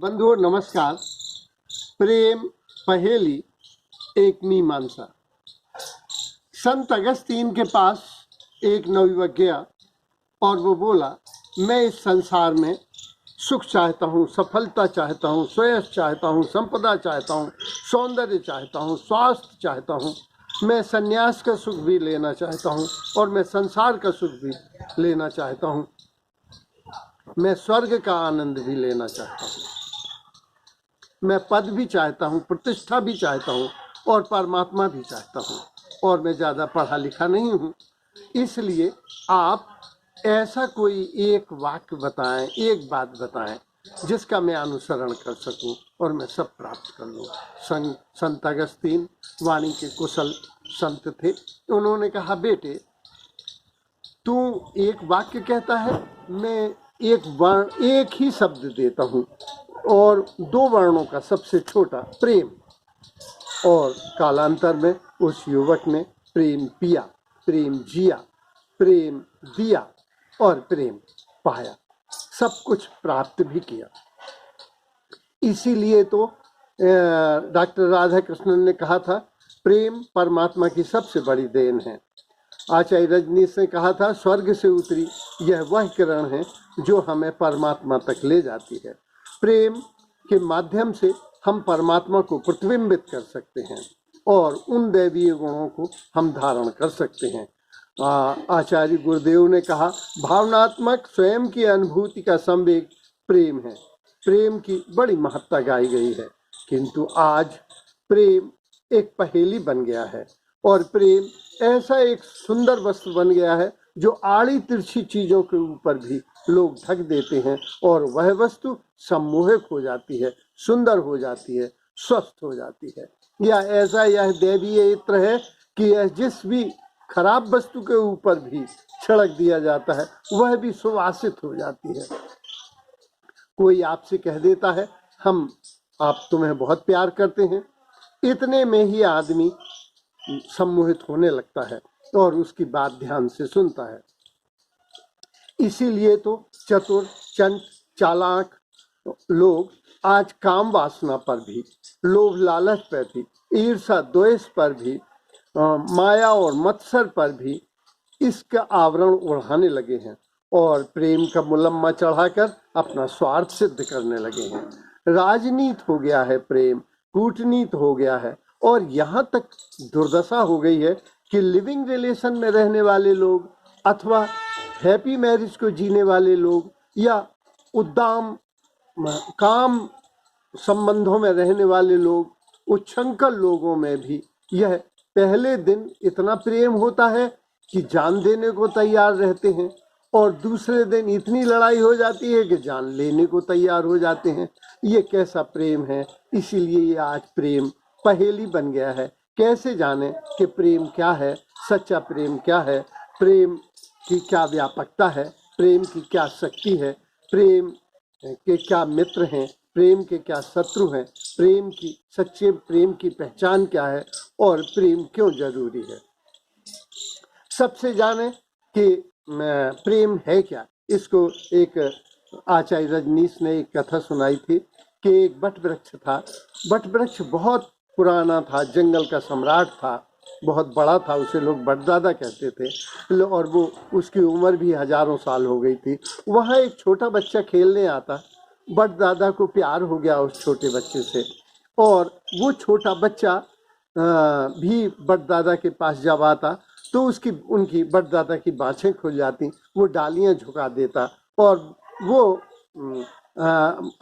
बंधुओं नमस्कार। प्रेम पहेली एक मीमांसा। संत अगस्तीन के पास एक नवयुवक गया और वो बोला, मैं इस संसार में सुख चाहता हूँ, सफलता चाहता हूँ, श्रेयस चाहता हूँ, संपदा चाहता हूँ, सौंदर्य चाहता हूँ, स्वास्थ्य चाहता हूँ, मैं संन्यास का सुख भी लेना चाहता हूँ और मैं संसार का सुख भी लेना चाहता हूँ, मैं स्वर्ग का आनंद भी लेना चाहता हूँ, मैं पद भी चाहता हूँ, प्रतिष्ठा भी चाहता हूँ और परमात्मा भी चाहता हूँ, और मैं ज़्यादा पढ़ा लिखा नहीं हूँ। इसलिए आप ऐसा कोई एक वाक्य बताएं, एक बात बताएं जिसका मैं अनुसरण कर सकूं और मैं सब प्राप्त कर लूं। संत अगस्तीन वाणी के कुशल संत थे। उन्होंने कहा, बेटे तू एक वाक्य कहता है, मैं एक वर्ण, एक ही शब्द देता हूँ और दो वर्णों का सबसे छोटा प्रेम। और कालांतर में उस युवक ने प्रेम पिया, प्रेम जिया, प्रेम दिया और प्रेम पाया, सब कुछ प्राप्त भी किया। इसीलिए तो डॉक्टर राधा कृष्णन ने कहा था, प्रेम परमात्मा की सबसे बड़ी देन है। आचार्य रजनीश ने कहा था, स्वर्ग से उतरी यह वह किरण है जो हमें परमात्मा तक ले जाती है। प्रेम के माध्यम से हम परमात्मा को प्रतिबिंबित कर सकते हैं और उन दैवीय गुणों को हम धारण कर सकते हैं। आचार्य गुरुदेव ने कहा, भावनात्मक स्वयं की अनुभूति का संवेग प्रेम है। प्रेम की बड़ी महत्ता गाई गई है, किंतु आज प्रेम एक पहेली बन गया है और प्रेम ऐसा एक सुंदर वस्त्र बन गया है जो आड़ी तिरछी चीजों के ऊपर भी लोग ढक देते हैं और वह वस्तु सम्मोहक हो जाती है, सुंदर हो जाती है, स्वस्थ हो जाती है। या ऐसा यह दैवीय इत्र है कि यह जिस भी खराब वस्तु के ऊपर भी छिड़क दिया जाता है वह भी सुवासित हो जाती है। कोई आपसे कह देता है, आप तुम्हें बहुत प्यार करते हैं, इतने में ही आदमी सम्मोहित होने लगता है और उसकी बात ध्यान से सुनता है। इसीलिए तो चतुर, चंट, चालाक लोग आज काम वासना पर भी, लोभ लालच पर भी, ईर्षा द्वेष पर भी, माया और मत्सर पर भी इसका आवरण उड़ाने लगे हैं और प्रेम का मुलम्मा चढ़ाकर अपना स्वार्थ सिद्ध करने लगे हैं। राजनीति हो गया है प्रेम, कूटनीति हो गया है और यहाँ तक दुर्दशा हो गई है कि लिविंग रिलेशन में रहने वाले लोग अथवा हैप्पी मैरिज को जीने वाले लोग या उद्दाम काम संबंधों में रहने वाले लोग, उच्छृंखल लोगों में भी यह पहले दिन इतना प्रेम होता है कि जान देने को तैयार रहते हैं और दूसरे दिन इतनी लड़ाई हो जाती है कि जान लेने को तैयार हो जाते हैं। ये कैसा प्रेम है? इसीलिए ये आज प्रेम पहेली बन गया है। कैसे जाने कि प्रेम क्या है, सच्चा प्रेम क्या है, प्रेम की क्या व्यापकता है, प्रेम की क्या शक्ति है, प्रेम के क्या मित्र हैं, प्रेम के क्या शत्रु हैं, प्रेम की सच्चे प्रेम की पहचान क्या है और प्रेम क्यों जरूरी है। सबसे जाने कि प्रेम है क्या। इसको एक आचार्य रजनीश ने एक कथा सुनाई थी कि एक बट वृक्ष था। बट वृक्ष बहुत पुराना था, जंगल का सम्राट था, बहुत बड़ा था, उसे लोग बटदादा कहते थे और वो उसकी उम्र भी हजारों साल हो गई थी। वहाँ एक छोटा बच्चा खेलने आता, बटदादा को प्यार हो गया उस छोटे बच्चे से और वो छोटा बच्चा भी बटदादा के पास जब आता तो उनकी बटदादा की बाछें खुल जाती, वो डालियां झुका देता और वो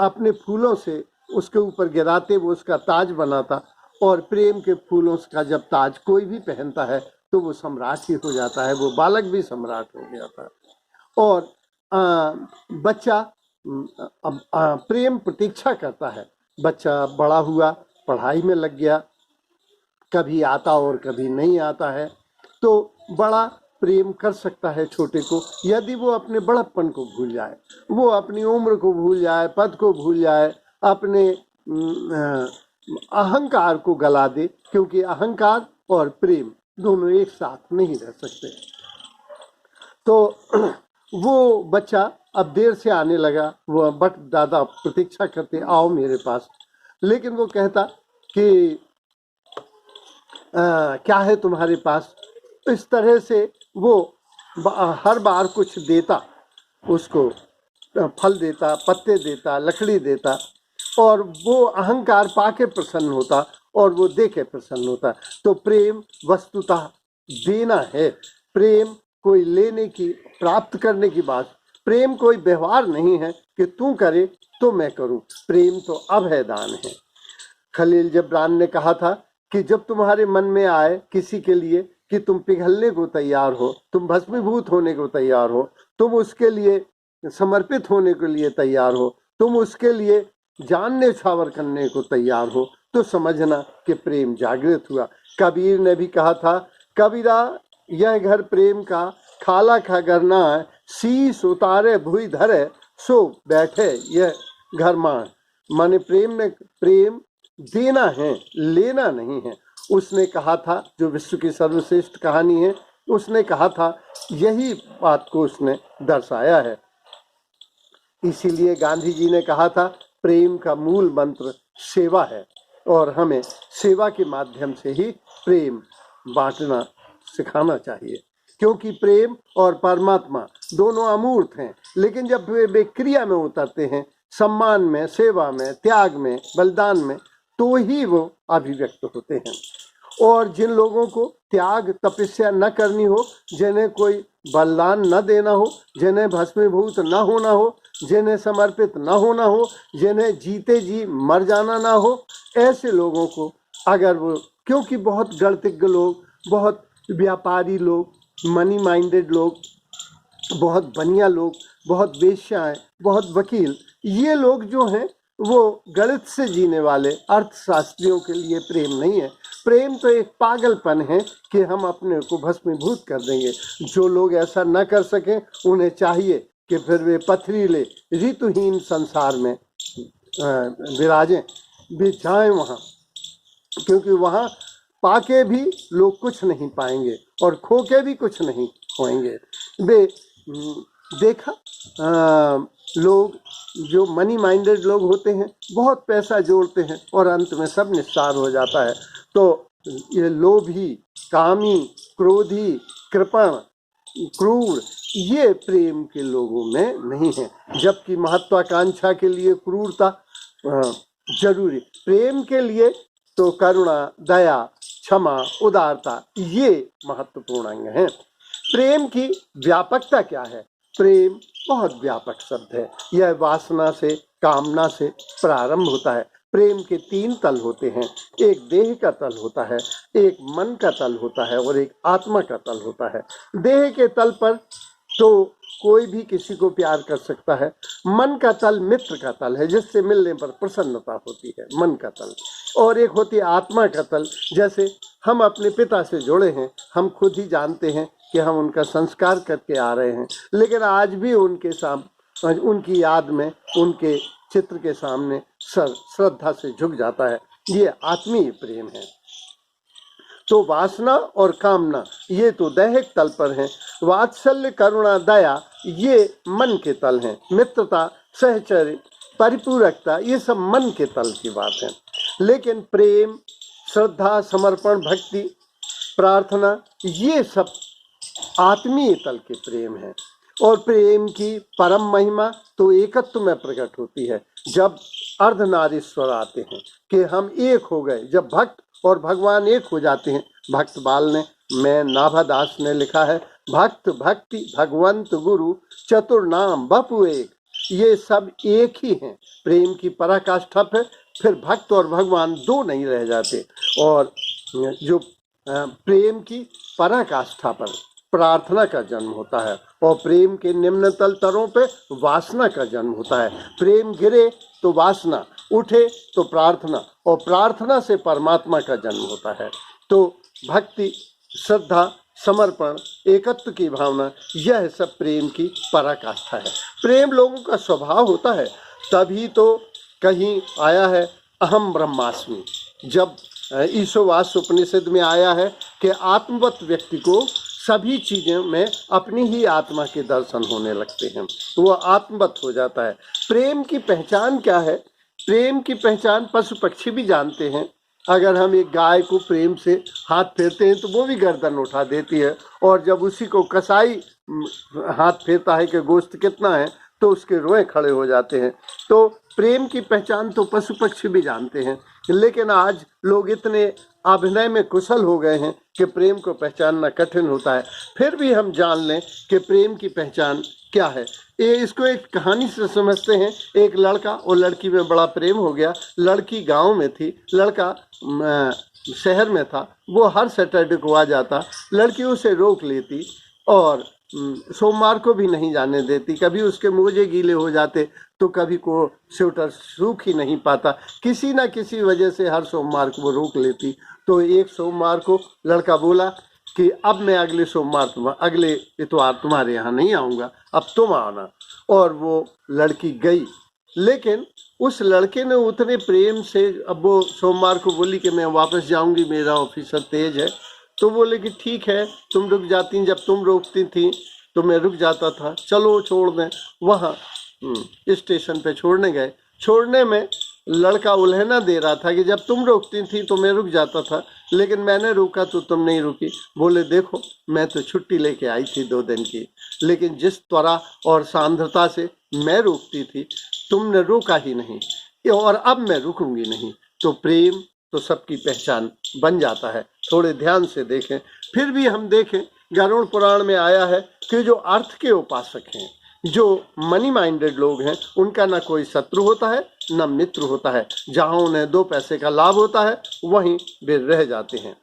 अपने फूलों से उसके ऊपर गिराते वो उसका ताज बनाता और प्रेम के फूलों का जब ताज कोई भी पहनता है तो वो सम्राट ही हो जाता है, वो बालक भी सम्राट हो गया था। और बच्चा प्रेम प्रतीक्षा करता है। बच्चा बड़ा हुआ, पढ़ाई में लग गया, कभी आता और कभी नहीं आता है, तो बड़ा प्रेम कर सकता है छोटे को यदि वो अपने बड़प्पन को भूल जाए, वो अपनी उम्र को भूल जाए, पद को भूल जाए, अपने अहंकार को गला दे, क्योंकि अहंकार और प्रेम दोनों एक साथ नहीं रह सकते। तो वो बच्चा अब देर से आने लगा, वो बट दादा प्रतीक्षा करते आओ मेरे पास। लेकिन वो कहता कि क्या है तुम्हारे पास। इस तरह से वो हर बार कुछ देता, उसको फल देता, पत्ते देता, लकड़ी देता, और वो अहंकार पाके प्रसन्न होता और वो देके प्रसन्न होता। तो प्रेम वस्तुतः देना है। प्रेम कोई लेने की, प्राप्त करने की बात। प्रेम कोई व्यवहार नहीं है कि तू करे तो मैं करूं। प्रेम तो अभय दान है। खलील जिब्रान ने कहा था कि जब तुम्हारे मन में आए किसी के लिए कि तुम पिघलने को तैयार हो, तुम भस्मीभूत होने को तैयार हो, तुम उसके लिए समर्पित होने के लिए तैयार हो, तुम उसके लिए जान न्यौछावर करने को तैयार हो, तो समझना कि प्रेम जागृत हुआ। कबीर ने भी कहा था, कबीरा यह घर प्रेम का, खाला खा घर ना है, शीश उतारे भुई धरे, सो बैठे यह घर मान। माने प्रेम देना है, लेना नहीं है। उसने कहा था, जो विश्व की सर्वश्रेष्ठ कहानी है, उसने कहा था, यही बात को उसने दर्शाया है। इसीलिए गांधी जी ने कहा था, प्रेम का मूल मंत्र सेवा है, और हमें सेवा के माध्यम से ही प्रेम बांटना सिखाना चाहिए। क्योंकि प्रेम और परमात्मा दोनों अमूर्त हैं, लेकिन जब वे क्रिया में उतरते हैं, सम्मान में, सेवा में, त्याग में, बलिदान में, तो ही वो अभिव्यक्त होते हैं। और जिन लोगों को त्याग तपस्या न करनी हो, जिन्हें कोई बलिदान न देना हो, जिन्हें भस्मीभूत न होना हो, जिन्हें समर्पित न होना हो, जिन्हें जीते जी मर जाना ना हो, ऐसे लोगों को अगर वो, क्योंकि बहुत गणतज्ञ लोग, बहुत व्यापारी लोग, मनी माइंडेड लोग, बहुत बनिया लोग, बहुत वेश्याएं, बहुत वकील, ये लोग जो हैं वो गणित से जीने वाले अर्थशास्त्रियों के लिए प्रेम नहीं है। प्रेम तो एक पागलपन है कि हम अपने को भस्मीभूत कर देंगे। जो लोग ऐसा न कर सकें, उन्हें चाहिए कि फिर वे पथरीले ऋतुहीन संसार में विराजें, वे जाएं वहाँ, क्योंकि वहाँ पाके भी लोग कुछ नहीं पाएंगे और खो के भी कुछ नहीं खोएंगे। वे देखा, लोग जो मनी माइंडेड लोग होते हैं, बहुत पैसा जोड़ते हैं और अंत में सब निस्सार हो जाता है। तो ये लोभी, कामी, क्रोधी, कृपण, क्रूर, ये प्रेम के लोगों में नहीं है। जबकि महत्वाकांक्षा के लिए क्रूरता जरूरी, प्रेम के लिए तो करुणा, दया, क्षमा, उदारता, ये महत्वपूर्ण अंग हैं। प्रेम की व्यापकता क्या है? प्रेम बहुत व्यापक शब्द है। यह वासना से, कामना से प्रारंभ होता है। प्रेम के 3 तल होते हैं। एक देह का तल होता है, एक मन का तल होता है और एक आत्मा का तल होता है। देह के तल पर तो कोई भी किसी को प्यार कर सकता है। मन का तल मित्र का तल है, जिससे मिलने पर प्रसन्नता होती है, मन का तल। और एक होती है आत्मा का तल। जैसे हम अपने पिता से जुड़े हैं, हम खुद ही जानते हैं कि हम उनका संस्कार करके आ रहे हैं, लेकिन आज भी उनके सामने, उनकी याद में, उनके चित्र के सामने सर श्रद्धा से झुक जाता है। ये आत्मीय प्रेम है। तो वासना और कामना ये तो दैहिक तल पर हैं। वात्सल्य, करुणा, दया ये मन के तल हैं। मित्रता, सहचर्य, परिपूरकता ये सब मन के तल की बात है। लेकिन प्रेम, श्रद्धा, समर्पण, भक्ति, प्रार्थना ये सब आत्मीय तल के प्रेम है। और प्रेम की परम महिमा तो एकत्व में प्रकट होती है, जब अर्धनारीश्वर आते हैं कि हम एक हो गए, जब भक्त और भगवान एक हो जाते हैं। भक्त बाल ने, मैं नाभादास ने लिखा है, भक्त, भक्ति, भगवंत, गुरु, चतुर नाम बपु एक, ये सब एक ही हैं। प्रेम की पराकाष्ठा पे फिर भक्त और भगवान 2 नहीं रह जाते। और जो प्रेम की पराकाष्ठा पर प्रार्थना का जन्म होता है, और प्रेम के निम्नतल तरों पे वासना का जन्म होता है। प्रेम गिरे तो वासना, उठे तो प्रार्थना, और प्रार्थना से परमात्मा का जन्म होता है। तो भक्ति, श्रद्धा, समर्पण, एकत्व की भावना, यह सब प्रेम की पराकाष्ठा है। प्रेम लोगों का स्वभाव होता है। तभी तो कहीं आया है अहम ब्रह्मास्मि। जब ईशोवास उपनिषद में आया है कि आत्मवत व्यक्ति को सभी चीज़ों में अपनी ही आत्मा के दर्शन होने लगते हैं, वो आत्मवत हो जाता है। प्रेम की पहचान क्या है? प्रेम की पहचान पशु पक्षी भी जानते हैं। अगर हम एक गाय को प्रेम से हाथ फेरते हैं तो वो भी गर्दन उठा देती है, और जब उसी को कसाई हाथ फेरता है कि गोश्त कितना है तो उसके रोए खड़े हो जाते हैं। तो प्रेम की पहचान तो पशु पक्षी भी जानते हैं, लेकिन आज लोग इतने अभिनय में कुशल हो गए हैं कि प्रेम को पहचानना कठिन होता है। फिर भी हम जान लें कि प्रेम की पहचान क्या है। ये इसको एक कहानी से समझते हैं। एक लड़का और लड़की में बड़ा प्रेम हो गया। लड़की गांव में थी, लड़का शहर में था। वो हर सैटरडे को आ जाता, लड़की उसे रोक लेती और सोमवार को भी नहीं जाने देती। कभी उसके मोजे गीले हो जाते तो कभी को स्वेटर सूख ही नहीं पाता, किसी ना किसी वजह से हर सोमवार को वो रोक लेती। तो एक सोमवार को लड़का बोला कि अब मैं अगले इतवार तुम्हारे यहाँ नहीं आऊँगा, अब तुम आना। और वो लड़की गई, लेकिन उस लड़के ने उतने प्रेम से, अब वो सोमवार को बोली कि मैं वापस जाऊंगी, मेरा ऑफिसर तेज है। तो बोले कि ठीक है, तुम रुक जाती, जब तुम रोकती थी तो मैं रुक जाता था, चलो छोड़ दें। वहाँ स्टेशन पे छोड़ने गए। छोड़ने में लड़का उल्हना दे रहा था कि जब तुम रोकती थी तो मैं रुक जाता था, लेकिन मैंने रोका तो तुम नहीं रुकी। बोले देखो, मैं तो छुट्टी लेके आई थी 2 दिन की, लेकिन जिस त्वरा और सांद्रता से मैं रोकती थी तुमने रोका ही नहीं, और अब मैं रुकूंगी नहीं। तो प्रेम तो सबकी पहचान बन जाता है। थोड़े ध्यान से देखें। फिर भी हम देखें, गरुड़ पुराण में आया है कि जो अर्थ के उपासक हैं, जो मनी माइंडेड लोग हैं, उनका ना कोई शत्रु होता है न मित्र होता है। जहाँ उन्हें 2 पैसे का लाभ होता है वहीं वे रह जाते हैं।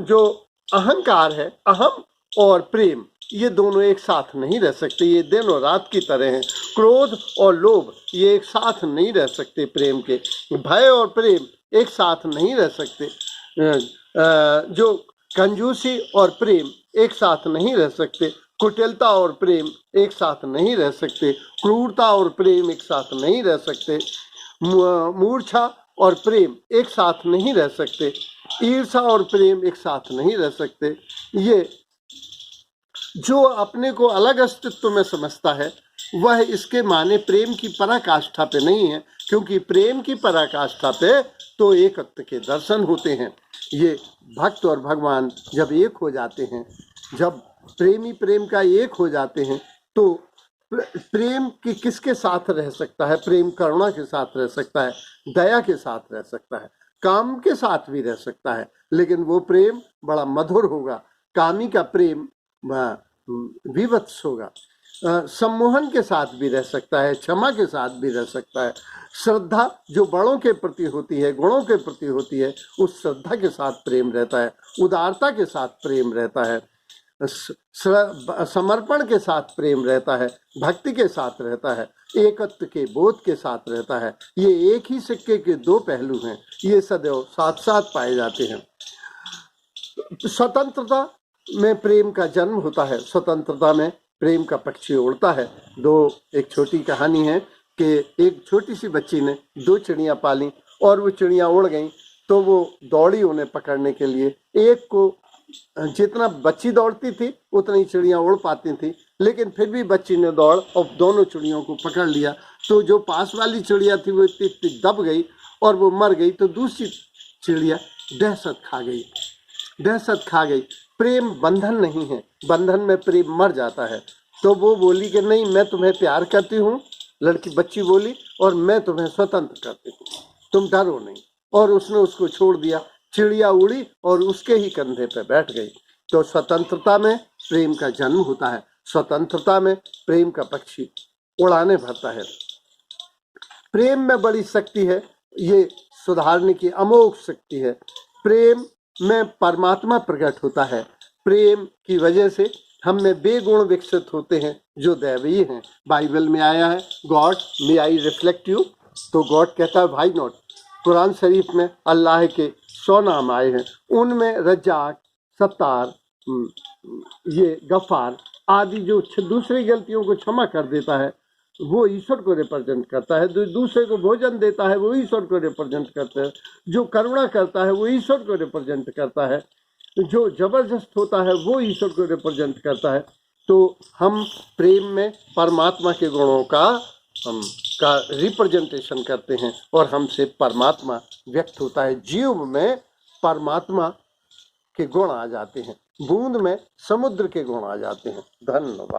जो अहंकार है, अहम और प्रेम, ये दोनों एक साथ नहीं रह सकते। ये दिन और रात की तरह हैं। क्रोध और लोभ ये एक साथ नहीं रह सकते। प्रेम के भय और प्रेम एक साथ नहीं रह सकते। जो कंजूसी और प्रेम एक साथ नहीं रह सकते। कुटिलता और प्रेम एक साथ नहीं रह सकते। क्रूरता और प्रेम एक साथ नहीं रह सकते। मूर्छा और प्रेम एक साथ नहीं रह सकते। ईर्षा और प्रेम एक साथ नहीं रह सकते। ये जो अपने को अलग अस्तित्व में समझता है वह इसके माने प्रेम की पराकाष्ठा पे नहीं है, क्योंकि प्रेम की पराकाष्ठा पे तो एकत्व के दर्शन होते हैं। ये भक्त और भगवान जब एक हो जाते हैं, जब प्रेमी प्रेम का एक हो जाते हैं, तो प्रेम की किसके साथ रह सकता है? प्रेम करुणा के साथ रह सकता है, दया के साथ रह सकता है, काम के साथ भी रह सकता है, लेकिन वो प्रेम बड़ा मधुर होगा। कामी का प्रेम विवत्स होगा। सम्मोहन के साथ भी रह सकता है, क्षमा के साथ भी रह सकता है। श्रद्धा जो बड़ों के प्रति होती है, गुणों के प्रति होती है, उस श्रद्धा के साथ प्रेम रहता है। उदारता के साथ प्रेम रहता है। समर्पण के साथ प्रेम रहता है। भक्ति के साथ रहता है। एकत्व के बोध के साथ रहता है। ये एक ही सिक्के के 2 पहलू हैं। ये सदैव साथ साथ पाए जाते हैं। स्वतंत्रता में प्रेम का जन्म होता है। स्वतंत्रता में प्रेम का पक्षी उड़ता है। एक छोटी कहानी है कि एक छोटी सी बच्ची ने 2 चिड़ियाँ पाली और वो चिड़ियाँ उड़ गईं, तो वो दौड़ी उन्हें पकड़ने के लिए। एक को जितना बच्ची दौड़ती थी उतनी चिड़ियाँ उड़ पाती थी, लेकिन फिर भी बच्ची ने दौड़ और दोनों चिड़ियों को पकड़ लिया। तो जो पास वाली चिड़िया थी वो इतनी दब गई और वो मर गई, तो दूसरी चिड़िया दहशत खा गई। प्रेम बंधन नहीं है, बंधन में प्रेम मर जाता है। तो वो बोली कि नहीं, मैं तुम्हें प्यार करती हूँ, बच्ची बोली, और मैं तुम्हें स्वतंत्र करती हूँ, तुम डरो नहीं। और उसने उसको छोड़ दिया। चिड़िया उड़ी और उसके ही कंधे पे बैठ गई। तो स्वतंत्रता में प्रेम का जन्म होता है। स्वतंत्रता में प्रेम का पक्षी उड़ाने भरता है। प्रेम में बड़ी शक्ति है, ये सुधारने की अमोघ शक्ति है। प्रेम में परमात्मा प्रकट होता है। प्रेम की वजह से हम में वे गुण विकसित होते हैं जो दैवीय हैं। बाइबल में आया है, God may I reflect you, तो गॉड कहता है भाई नॉट। कुरान शरीफ में अल्लाह के 100 नाम आए हैं, उनमें रज्जाक, सत्तार, ये गफ़ार आदि जो दूसरी गलतियों को क्षमा कर देता है वो ईश्वर को रिप्रेजेंट करता है। जो दूसरे को भोजन देता है वो ईश्वर को रिप्रेजेंट करता है। जो करुणा करता है वो ईश्वर को रिप्रेजेंट करता है। जो जबरदस्त होता है वो ईश्वर को रिप्रेजेंट करता है। तो हम प्रेम में परमात्मा के गुणों का रिप्रेजेंटेशन करते हैं और हमसे परमात्मा व्यक्त होता है। जीव में परमात्मा के गुण आ जाते हैं, बूंद में समुद्र के गुण आ जाते हैं। धन्यवाद।